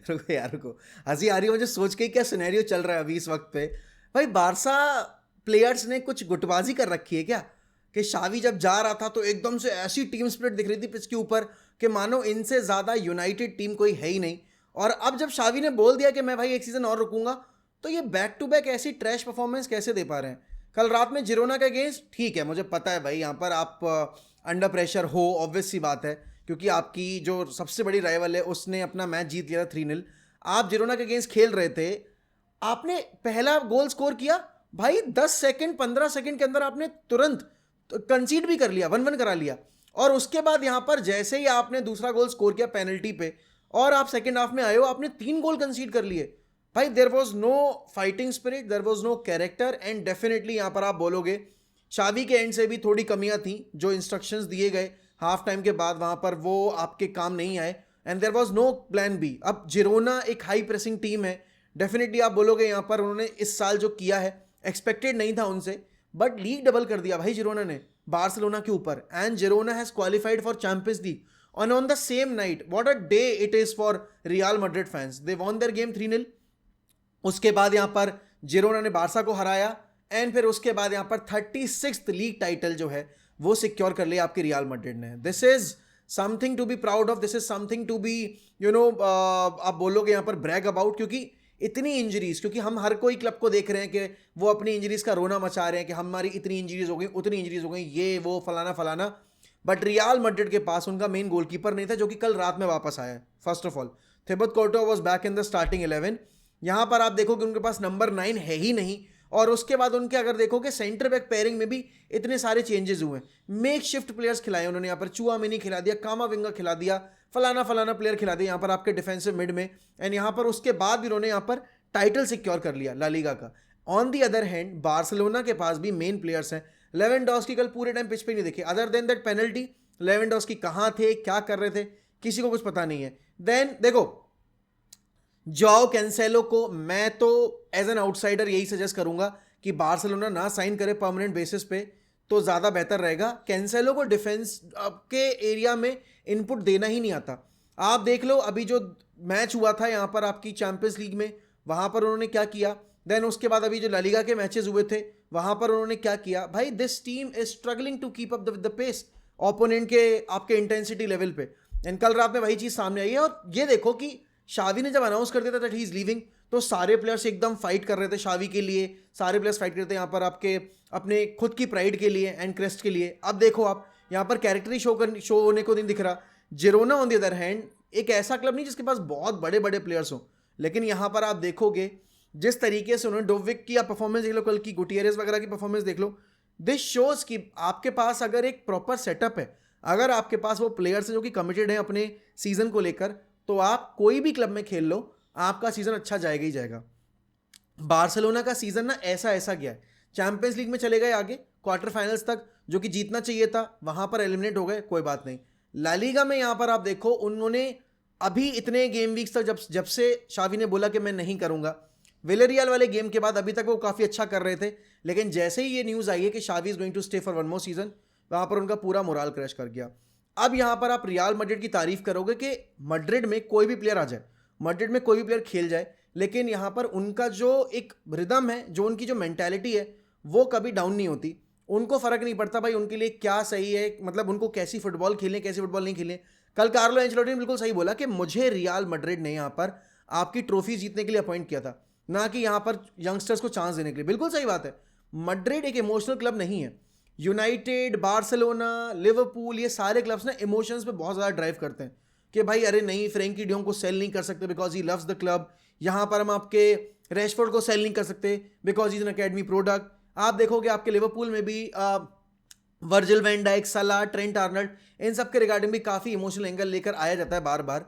रुको यार रुको, हंसी आ रही है मुझे सोच के क्या सिनेरियो चल रहा है अभी इस वक्त पे। भाई बारसा प्लेयर्स ने कुछ गुटबाजी कर रखी है क्या, कि शावी जब जा रहा था तो एकदम से ऐसी टीम स्पिरिट दिख रही थी पिच के ऊपर कि मानो इनसे ज़्यादा यूनाइटेड टीम कोई है ही नहीं। और अब जब शावी ने बोल दिया कि मैं भाई एक सीज़न और रुकूंगा, तो ये बैक टू बैक ऐसी ट्रैश परफॉर्मेंस कैसे दे पा रहे हैं। कल रात में जिरोना का अगेंस्ट ठीक है, मुझे पता है भाई यहाँ पर आप अंडर प्रेशर हो, ऑब्वियस सी बात है, क्योंकि आपकी जो सबसे बड़ी राइवल है उसने अपना मैच जीत लिया था 3-0। आप जिरोना के अगेंस्ट खेल रहे थे, आपने पहला गोल स्कोर किया, भाई 10 सेकंड 15 सेकंड के अंदर आपने तुरंत कंसीड भी कर लिया, 1-1 करा लिया। और उसके बाद यहां पर जैसे ही आपने दूसरा गोल स्कोर किया पेनल्टी पे और आप सेकंड हाफ में आए हो, आपने 3 गोल कंसीड कर लिए। भाई there was no fighting spirit, there was no character. And definitely यहां पर आप बोलोगे शावी के एंड से भी थोड़ी कमियां थी, जो इंस्ट्रक्शंस दिए गए हाफ टाइम के बाद वहां पर वो आपके काम नहीं आए। And there was no plan B. अब जिरोना एक हाई प्रेसिंग टीम है, डेफिनेटली आप बोलोगे यहां पर उन्होंने इस साल जो किया है एक्सपेक्टेड नहीं था उनसे, बट लीग डबल कर दिया भाई जिरोना ने बार्सिलोना के ऊपर। And Girona has qualified for champions league and on the same night, what a day it is for Real Madrid fans. They won their game 3-0। उसके बाद यहां पर जिरोना ने बारसा को हराया एंड फिर उसके बाद यहां पर 36th लीग टाइटल जो है वो सिक्योर कर लिया आपकी रियल मैड्रिड ने। This is something to be proud of, this is something to be आप बोलोगे यहां पर ब्रैग अबाउट, क्योंकि इतनी इंजरीज, क्योंकि हम हर कोई क्लब को देख रहे हैं कि वो अपनी इंजरीज का रोना मचा रहे हैं कि हमारी इतनी इंजरीज हो गई, उतनी इंजरीज हो गई, ये वो फलाना फलाना। बट रियल मैड्रिड के पास उनका मेन गोलकीपर नहीं था, जो कि कल रात में वापस आया है। First of all Thibaut Courtois was back in the starting 11। यहां पर आप देखोगे उनके पास नंबर 9 है ही नहीं। और उसके बाद उनके अगर देखोगे सेंटर बैक पेयरिंग में भी इतने सारे चेंजेस हुए, मेक शिफ्ट प्लेयर्स खिलाए उन्होंने। यहाँ पर चुआमेनी खिला दिया, कामाविंगा खिला दिया, फलाना फलाना प्लेयर खिला दिया यहाँ पर आपके डिफेंसिव मिड में। एंड यहाँ पर उसके बाद भी उन्होंने यहाँ पर टाइटल सिक्योर कर लिया ला लीगा का। On the other hand Barcelona के पास भी मेन प्लेयर्स हैं। लेवेंडोस्की कल पूरे टाइम पिच पे नहीं दिखे, other than that penalty Lewandowski कहाँ थे, क्या कर रहे थे, किसी को कुछ पता नहीं है। देन देखो जोआओ कैंसेलो को मैं तो एज एन आउटसाइडर यही सजेस्ट करूंगा कि बार्सिलोना ना साइन करे परमानेंट बेसिस पे, तो ज़्यादा बेहतर रहेगा। कैंसेलो को डिफेंस के एरिया में इनपुट देना ही नहीं आता। आप देख लो अभी जो मैच हुआ था यहाँ पर आपकी चैंपियंस लीग में, वहाँ पर उन्होंने क्या किया। देन उसके बाद अभी जो ला लीगा के मैचेस हुए थे वहाँ पर उन्होंने क्या किया। भाई this team is struggling to keep up the pace opponent के आपके इंटेंसिटी लेवल पे। एंड कल रात में वही चीज़ सामने आई है। और ये देखो कि शावी ने जब अनाउंस कर दिया था दैट ही इज लीविंग, तो सारे प्लेयर्स एकदम फाइट कर रहे थे शावी के लिए, सारे प्लेयर्स फाइट करते हैं यहाँ पर आपके अपने खुद की प्राइड के लिए एंड क्रेस्ट के लिए। अब देखो आप यहाँ पर कैरेक्टर ही शो होने को नहीं दिख रहा। Girona on the other hand एक ऐसा क्लब नहीं जिसके पास बहुत बड़े बड़े प्लेयर्स हो, लेकिन यहाँ पर आप देखोगे जिस तरीके से उन्होंने डोविक की परफॉर्मेंस देख लो, कल की गुटियरेस वगैरह की परफॉर्मेंस देख लो। दिस शोज कि आपके पास अगर एक प्रॉपर सेटअप है, अगर आपके पास वो प्लेयर्स हैं जो कि कमिटेड हैं अपने सीजन को लेकर, तो आप कोई भी क्लब में खेल लो, आपका सीजन अच्छा जाएगा ही जाएगा। बार्सिलोना का सीजन ना ऐसा ऐसा गया है, चैंपियंस लीग में चले गए आगे क्वार्टर फाइनल्स तक, जो कि जीतना चाहिए था, वहां पर एलिमिनेट हो गए, कोई बात नहीं। ला लीगा में यहां पर आप देखो उन्होंने अभी इतने गेम वीक्स तक जब से शावी ने बोला कि मैं नहीं करूंगा, विलेरियल वाले गेम के बाद अभी तक वो काफ़ी अच्छा कर रहे थे, लेकिन जैसे ही ये न्यूज़ आई है कि Xavi is going to stay for 1 more season, वहाँ पर उनका पूरा मोराल क्रैश कर गया। अब यहाँ पर आप रियल मैड्रिड की तारीफ करोगे कि मैड्रिड में कोई भी प्लेयर आ जाए, मैड्रिड में कोई भी प्लेयर खेल जाए, लेकिन यहाँ पर उनका जो एक रिदम है, जो उनकी जो मेंटालिटी है, वो कभी डाउन नहीं होती। उनको फ़र्क नहीं पड़ता भाई उनके लिए क्या सही है, मतलब उनको कैसी फुटबॉल खेलनी, कैसी फुटबॉल नहीं खेलनी। कल कार्लो एंचेलोटी ने बिल्कुल सही बोला कि मुझे रियल मैड्रिड ने यहाँ पर आपकी ट्रॉफी जीतने के लिए अपॉइंट किया था, ना कि यहाँ पर यंगस्टर्स को चांस देने के लिए। बिल्कुल सही बात है, मैड्रिड एक इमोशनल क्लब नहीं है। यूनाइटेड, बार्सिलोना, लिवरपूल, ये सारे क्लब्स ना इमोशंस पे बहुत ज़्यादा ड्राइव करते हैं कि भाई अरे नहीं, फ्रेंकी डियोंग को सेल नहीं कर सकते because he loves the club. यहाँ पर हम आपके रैशफोर्ड को सेल नहीं कर सकते because is an academy product. आप देखोगे आपके लिवरपूल में भी वर्जिल वैन डाइक, सला, ट्रेंट आर्नल्ड, इन सब के रिगार्डिंग भी काफ़ी इमोशनल एंगल लेकर आया जाता है बार बार।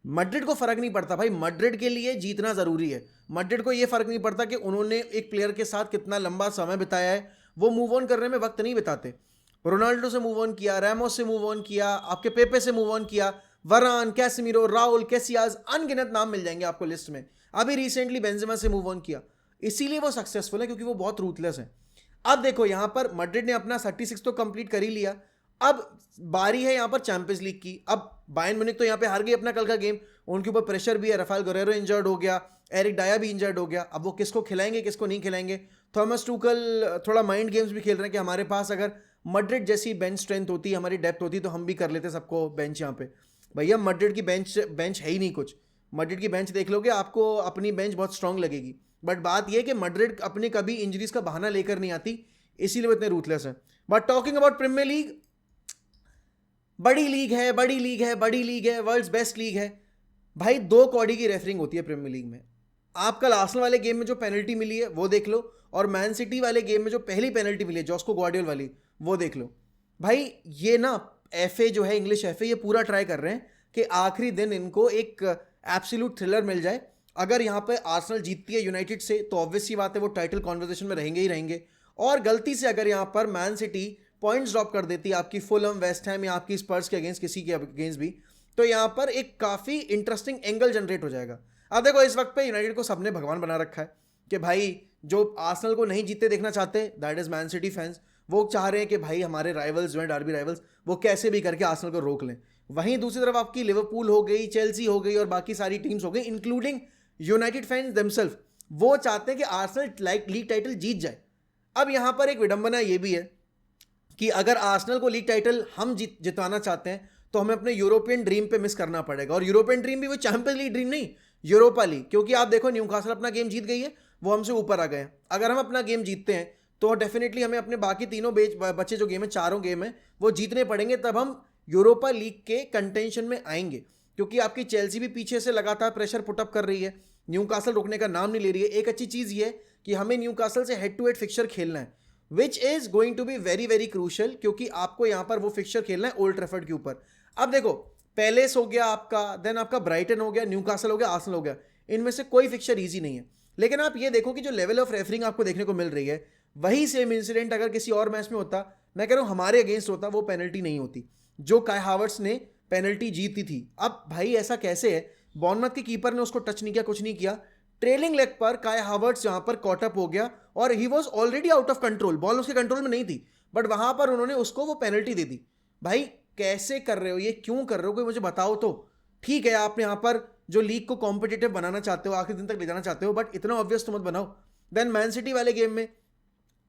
मैड्रिड को फर्क नहीं पड़ता भाई, मैड्रिड के लिए जीतना जरूरी है। मैड्रिड को ये फर्क नहीं पड़ता कि उन्होंने एक प्लेयर के साथ कितना लंबा समय बिताया है, वो मूव ऑन करने में वक्त नहीं बिताते। रोनाल्डो से मूव ऑन किया, रैमोस से मूव ऑन किया, आपके पेपे से मूव ऑन किया, वरान, कैसेमीरो, राउल, कैसियास, अनगिनत नाम मिल जाएंगे आपको लिस्ट में। अभी रिसेंटली बेंजेमा से मूव ऑन किया, इसीलिए वो सक्सेसफुल है क्योंकि वो बहुत रूथलेस है। अब देखो यहाँ पर मैड्रिड ने अपना 36 तो कंप्लीट कर ही लिया, अब बारी है यहाँ पर चैंपियंस लीग की। अब बायर्न म्यूनिख तो यहाँ पे हार गई अपना कल का गेम, उनके ऊपर प्रेशर भी है, राफेल गुरेरो इंजर्ड हो गया, एरिक डाया भी इंजर्ड हो गया, अब वो किसको खिलाएंगे किसको नहीं खिलाएंगे। थॉमस टूकल थोड़ा माइंड गेम्स भी खेल रहे हैं कि हमारे पास अगर मैड्रिड जैसी बेंच स्ट्रेंथ होती, हमारी डेप्थ होती तो हम भी कर लेते सबको बेंच यहाँ पे। भैया मैड्रिड की बेंच है ही नहीं कुछ। मैड्रिड की बेंच देख लोगे आपको अपनी बेंच बहुत स्ट्रांग लगेगी, बट बात यह कि मैड्रिड अपने कभी इंजरीज का बहाना लेकर नहीं आती, इसीलिए वो इतने रूथलेस है। But talking about Premier League, बड़ी लीग है, बड़ी लीग है, बड़ी लीग है, वर्ल्ड्स बेस्ट लीग है भाई। 2 कौड़ी की रेफरिंग होती है प्रीमियर लीग में। आप कल आर्सेनल वाले गेम में जो पेनल्टी मिली है वो देख लो, और मैन सिटी वाले गेम में जो पहली पेनल्टी मिली है जॉस्को ग्वार्डियोल वाली, वो देख लो भाई। ये ना एफए जो है, इंग्लिश एफए, ये पूरा ट्राई कर रहे हैं कि आखिरी दिन इनको एक एब्सोल्यूट थ्रिलर मिल जाए। अगर यहाँ पे आर्सेनल जीतती है यूनाइटेड से तो ऑब्वियस सी बात है वो टाइटल कॉन्वर्सेशन में रहेंगे ही रहेंगे, और गलती से अगर यहाँ पर मैन सिटी पॉइंट्स ड्रॉप कर देती है आपकी फुलहम, वेस्ट हैम या आपकी स्पर्स के अगेंस्ट, किसी के अगेंस्ट भी, तो यहाँ पर एक काफ़ी इंटरेस्टिंग एंगल जनरेट हो जाएगा। अब देखो इस वक्त पे यूनाइटेड को सबने भगवान बना रखा है कि भाई जो आर्सेनल को नहीं जीतते देखना चाहते, that is man city fans. वो चाह रहे हैं कि भाई हमारे राइवल्स जो हैं, डार्बी राइवल्स, वो कैसे भी करके आर्सेनल को रोक लें। वहीं दूसरी तरफ आपकी लिवरपूल हो गई, चेल्सी हो गई और बाकी सारी टीम्स हो गई, इंक्लूडिंग यूनाइटेड फैंस देमसेल्फ, वो चाहते हैं कि आर्सेनल लीग टाइटल जीत जाए। अब यहाँ पर एक विडंबना ये भी है कि अगर आर्सेनल को लीग टाइटल हम जितवाना चाहते हैं तो हमें अपने यूरोपियन ड्रीम पे मिस करना पड़ेगा, और यूरोपियन ड्रीम भी वो चैंपियंस लीग ड्रीम नहीं, यूरोपा लीग। क्योंकि आप देखो न्यूकासल अपना गेम जीत गई है, वो हमसे ऊपर आ गए हैं। अगर हम अपना गेम जीतते हैं तो डेफिनेटली हमें अपने बाकी तीनों बच्चे जो गेम है, चारों गेम है, वो जीतने पड़ेंगे, तब हम यूरोपा लीग के कंटेंशन में आएंगे। क्योंकि आपकी चेल्सी भी पीछे से लगातार प्रेशर पुटअप कर रही है, न्यूकासल रुकने का नाम नहीं ले रही है। एक अच्छी चीज़ ये है कि हमें न्यूकासल से हेड टू हेड फिक्चर खेलना है, which is going to be very very crucial, क्योंकि आपको यहाँ पर वो फिक्चर खेलना है ओल्ड ट्रैफर्ड के ऊपर। अब देखो पैलेस हो गया आपका, देन आपका ब्राइटन हो गया, न्यूकासल हो गया, आर्सेनल हो गया, इनमें से कोई फिक्चर ईजी नहीं है। लेकिन आप ये देखो कि जो लेवल ऑफ रेफरिंग आपको देखने को मिल रही है, वही सेम इंसिडेंट अगर किसी और मैच में होता, मैं कह रहा हूँ हमारे अगेंस्ट होता, वो पेनल्टी नहीं होती जो काई हावर्ट्स ने पेनल्टी जीती थी। अब भाई ऐसा कैसे है, बॉर्नमथ के कीपर ने उसको टच नहीं किया, कुछ नहीं किया, ट्रेलिंग लेग पर काई हावर्ट्स यहां पर कॉटअप हो गया और he was already out of control, ball उसके कंट्रोल में नहीं थी, बट वहां पर उन्होंने उसको वो पेनल्टी दे दी। भाई कैसे कर रहे हो ये, क्यों कर रहे हो, कोई मुझे बताओ तो। ठीक है आपने यहां पर जो लीग को कॉम्पिटिटिव बनाना चाहते हो, आखिरी दिन तक ले जाना चाहते हो, बट इतना ऑब्वियस तो मत बनाओ। देन मैन सिटी वाले गेम में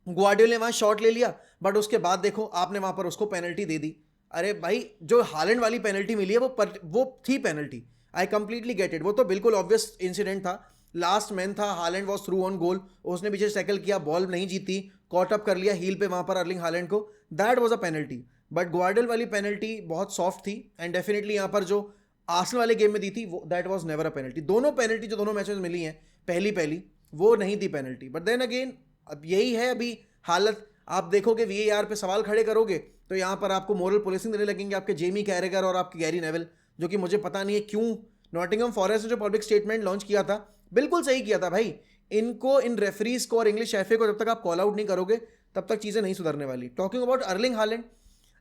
ग्वार्डियोल ने वहां शॉट ले लिया, बट उसके बाद देखो आपने वहां पर उसको पेनल्टी दे दी। अरे भाई जो हालैंड वाली पेनल्टी मिली है वो थी penalty, I completely get it, वो तो बिल्कुल ऑब्वियस इंसिडेंट था, लास्ट मैन था, Holland was through on goal, उसने पीछे टैकल किया, बॉल नहीं जीती, कॉट अप कर लिया हील पे वहां पर अर्लिंग हालैंड को, that was a penalty. But ग्वार्डियोल वाली पेनल्टी बहुत सॉफ्ट थी, एंड डेफिनेटली यहाँ पर जो आर्सेनल वाले गेम में दी थी वो that was never a penalty. दोनों पेनल्टी जो दोनों मैचेस में मिली हैं पहली वो नहीं थी पेनल्टी। बट देन अगेन अब यही है अभी हालत, आप देखोगे वीएआर पे सवाल खड़े करोगे तो यहाँ पर आपको मोरल पुलिसिंग देने लगेंगे आपके जेमी कैरेगर और आपके गैरी नेविल, जो कि मुझे पता नहीं है क्यों। नॉटिंघम फॉरेस्ट ने जो पब्लिक स्टेटमेंट लॉन्च किया था बिल्कुल सही किया था भाई, इनको इन रेफरीज को और इंग्लिश एफए को जब तक आप कॉल आउट नहीं करोगे तब तक चीज़ें नहीं सुधरने वाली। टॉकिंग अबाउट अर्लिंग हालैंड,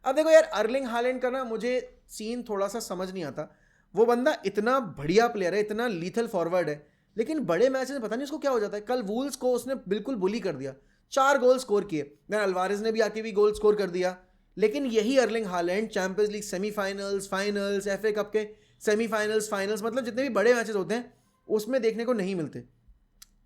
अब देखो यार अर्लिंग हालैंड का ना मुझे सीन थोड़ा सा समझ नहीं आता। वो बंदा इतना बढ़िया प्लेयर है, इतना लीथल फॉरवर्ड है, लेकिन बड़े मैच में पता नहीं उसको क्या हो जाता है। कल वूल्स को उसने बिल्कुल बुली कर दिया, 4 गोल स्कोर किए, देन अल्वारेज ने भी आके भी गोल स्कोर कर दिया। लेकिन यही Erling Haaland champions league semifinals, finals, FA cup के सेमीफाइनल्स, फाइनल्स, मतलब जितने भी बड़े मैचेस होते हैं उसमें देखने को नहीं मिलते।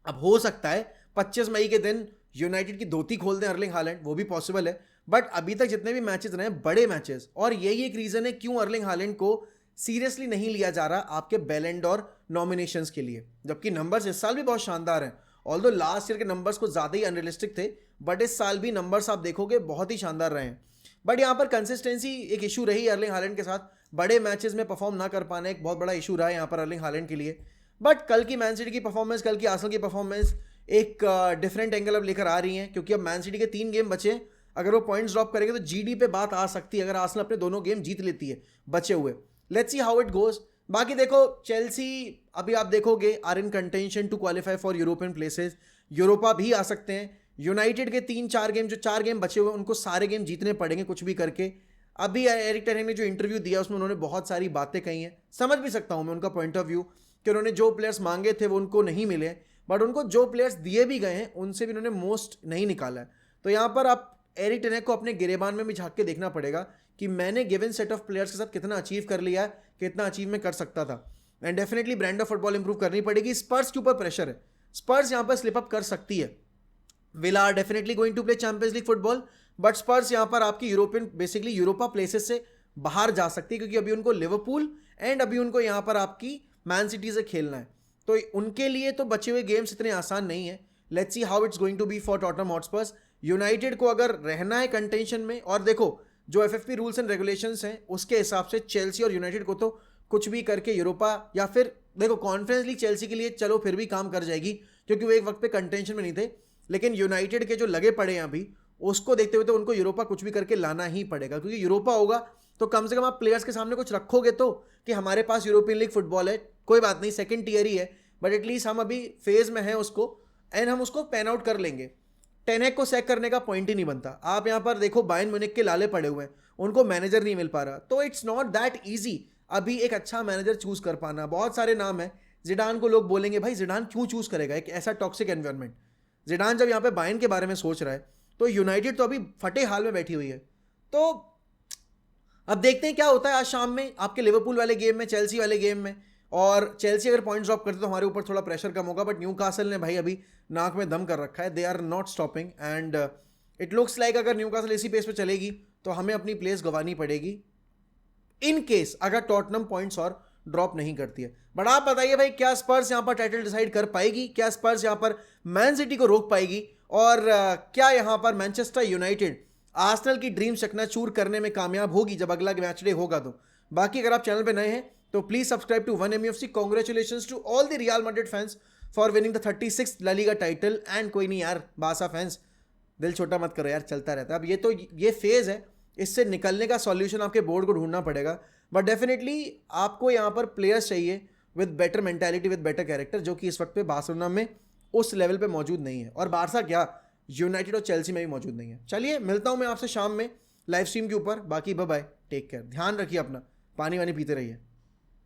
अब हो सकता है 25 मई के दिन यूनाइटेड की धोती खोल दें अर्लिंग हालैंड, वो भी पॉसिबल है, बट अभी तक जितने भी मैचेस रहे बड़े मैचेस, और यही एक रीजन है क्यों अर्लिंग हालैंड को सीरियसली नहीं लिया जा रहा आपके बैलन डॉर नॉमिनेशंस के लिए, जबकि नंबर्स इस साल भी बहुत शानदार हैं। ऑल्दो लास्ट ईयर के नंबर्स कुछ ज़्यादा ही अनरियलिस्टिक थे, बट इस साल भी नंबर्स आप देखोगे बहुत ही शानदार रहे हैं। बट यहाँ पर कंसिस्टेंसी एक इशू रही अर्लिंग हालैंड के साथ, बड़े मैचेस में परफॉर्म ना कर पाना एक बहुत बड़ा इशू रहा है यहाँ पर अर्लिंग हालैंड के लिए। बट कल की मैन सिटी की परफॉर्मेंस, कल की आर्सेनल की परफॉर्मेंस एक डिफरेंट एंगल अब लेकर आ रही हैं, क्योंकि अब मैन सिटी के 3 गेम बचे, अगर वो पॉइंट्स ड्रॉप करेंगे तो जीडी पे बात आ सकती है अगर आर्सेनल अपने दोनों गेम जीत लेती है बचे हुए। Let's see how it goes. बाकी देखो चेल्सी अभी आप देखोगे are in contention to qualify for European places, Europa भी आ सकते हैं। यूनाइटेड के 3-4 गेम, जो 4 गेम बचे हुए उनको सारे गेम जीतने पड़ेंगे कुछ भी करके। अभी एरिक टेन हैग ने जो इंटरव्यू दिया उसमें उन्होंने बहुत सारी बातें कही हैं, समझ भी सकता हूं मैं उनका पॉइंट ऑफ व्यू कि उन्होंने जो प्लेयर्स मांगे थे वो उनको नहीं मिले, बट उनको जो प्लेयर्स दिए भी गए हैं उनसे भी उन्होंने मोस्ट नहीं निकाला है। तो यहाँ पर आप एरिक टेन हैग को अपने गिरेबान में भी झांक के देखना पड़ेगा कि मैंने गिवन सेट ऑफ प्लेयर्स के साथ कितना अचीव कर लिया है, कितना अचीव में कर सकता था। And definitely brand of football improve करनी पड़ेगी. स्पर्स के ऊपर प्रेशर है, स्पर्स यहाँ पर स्लिप अप कर सकती है. Villa are definitely going to play Champions League football, but Spurs यहाँ पर आपकी यूरोपियन बेसिकली यूरोपा प्लेसेस से बाहर जा सकती है, क्योंकि अभी उनको लिवरपूल एंड अभी उनको यहाँ पर आपकी मैन सिटी से खेलना है. तो उनके लिए तो बचे हुए गेम्स इतने आसान नहीं है. Let's see how it's going to be for Tottenham Hotspurs. United को अगर रहना है कंटेंशन में, और देखो जो एफएफपी रूल्स एंड रेगुलेशंस हैं उसके हिसाब से चेल्सी और यूनाइटेड को तो कुछ भी करके यूरोपा या फिर देखो कॉन्फ्रेंस लीग चेल्सी के लिए चलो फिर भी काम कर जाएगी, क्योंकि वो एक वक्त पे कंटेंशन में नहीं थे. लेकिन यूनाइटेड के जो लगे पड़े हैं अभी, उसको देखते हुए तो उनको यूरोपा कुछ भी करके लाना ही पड़ेगा, क्योंकि यूरोपा होगा तो कम से कम आप प्लेयर्स के सामने कुछ रखोगे तो कि हमारे पास यूरोपियन लीग फुटबॉल है, कोई बात नहीं सेकंड टियर ही है, बट एटलीस्ट हम अभी फेज में हैं उसको, एंड हम उसको पैन आउट कर लेंगे. टेनेक को सैक करने का पॉइंट ही नहीं बनता. आप यहाँ पर देखो बायर्न म्यूनिख के लाले पड़े हुए हैं, उनको मैनेजर नहीं मिल पा रहा, तो इट्स नॉट दैट ईजी अभी एक अच्छा मैनेजर चूज कर पाना. बहुत सारे नाम है. जिडान को लोग बोलेंगे भाई जिडान क्यों चूज करेगा एक ऐसा टॉक्सिक एनवायरनमेंट. जिडान जब यहाँ पे बायर्न के बारे में सोच रहा है, तो यूनाइटेड तो अभी फटे हाल में बैठी हुई है. तो अब देखते हैं क्या होता है आज शाम में आपके लिवरपूल वाले गेम में, चेल्सी वाले गेम में. और चेल्सी अगर पॉइंट्स ड्रॉप करते तो हमारे ऊपर थोड़ा प्रेशर कम होगा, बट न्यूकासल ने भाई अभी नाक में दम कर रखा है. They are not stopping and it looks like अगर न्यूकासल इसी पेस पे चलेगी तो हमें अपनी प्लेस गंवानी पड़ेगी इन केस अगर टॉटनहम पॉइंट्स और ड्रॉप नहीं करती है. बट आप बताइए भाई, क्या स्पर्स यहाँ पर टाइटल डिसाइड कर पाएगी? क्या स्पर्स यहाँ पर मैन सिटी को रोक पाएगी? और क्या यहाँ पर मैनचेस्टर यूनाइटेड आर्सेनल की ड्रीम चकनाचूर करने में कामयाब होगी जब अगला मैच डे होगा? तो बाकी अगर आप चैनल पे नए हैं तो please subscribe to 1MUFC. Congratulations to all the Real Madrid fans for winning the 36th La Liga title. And कोई नहीं यार, बासा फैंस दिल छोटा मत करो यार, चलता रहता है. अब ये फेज है, इससे निकलने का सॉल्यूशन आपके बोर्ड को ढूंढना पड़ेगा. बट डेफिनेटली आपको यहाँ पर प्लेयर्स चाहिए with better mentality, with better character, जो कि इस वक्त पे बार्सिलोना में उस लेवल पे मौजूद नहीं है. और बारसा क्या, यूनाइटेड और चेल्सी में भी मौजूद नहीं है. चलिए मिलता हूँ मैं आपसे शाम में लाइव स्ट्रीम के ऊपर. बाकी बाय बाय, टेक केयर, ध्यान रखिए अपना, पानी वानी पीते रहिए.